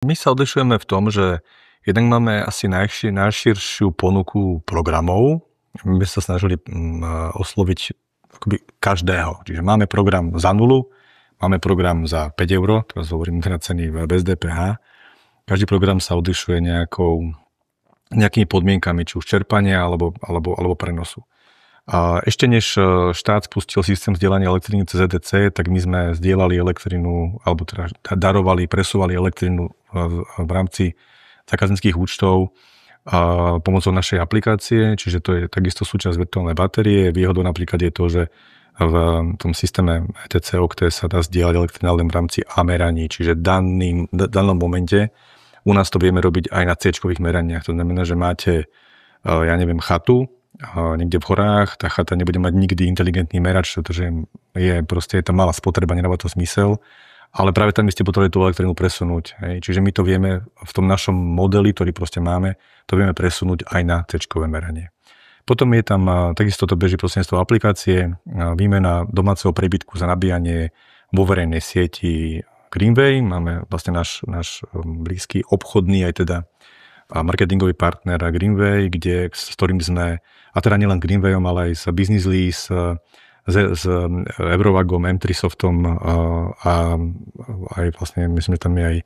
My sa odlišujeme v tom, že jednak máme asi najširšiu ponuku programov. My sme sa snažili osloviť akoby každého. Čiže máme program za 0, máme program za 5 eur, teraz hovorím teda ceny bez DPH. Každý program sa odlišuje nejakými podmienkami, či už čerpania alebo prenosu. A ešte než štát spustil systém vzdielania elektriny cez EDC, tak my sme zdieľali elektrinu, alebo teda presúvali elektrinu v rámci zákazníckych účtov pomocou našej aplikácie, čiže to je takisto súčasť virtuálnej batérie. Výhodou napríklad je to, že v tom systéme ETC Octave sa dá zdieľať elektrina len v rámci A meraní, čiže v danom momente u nás to vieme robiť aj na C-čkových meraniach. To znamená, že máte, chatu niekde v horách, tá chata nebude mať nikdy inteligentný merač, pretože je tam malá spotreba, nedáva to zmysel, ale práve tam by ste potrebovali tú elektrinu presunúť. Hej. Čiže my to vieme v tom našom modeli, ktorý proste máme, to vieme presunúť aj na C-čkové meranie. Potom je tam, takisto to beží prostredníctvom aplikácie, výmena domáceho prebytku za nabíjanie vo verejnej sieti Greenway. Máme vlastne náš blízky obchodný aj teda marketingový partner Greenway, s ktorým sme, a teda nielen Greenwayom, ale aj s Business Lease, s Eurovagom, M3 Softom a aj vlastne, myslím, že tam je aj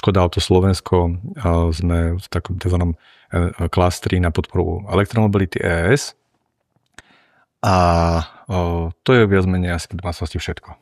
Škoda Auto Slovensko. Sme v takom tzv. Klastri na podporu elektromobility EES. A to je viac menej asi v domácnosti všetko.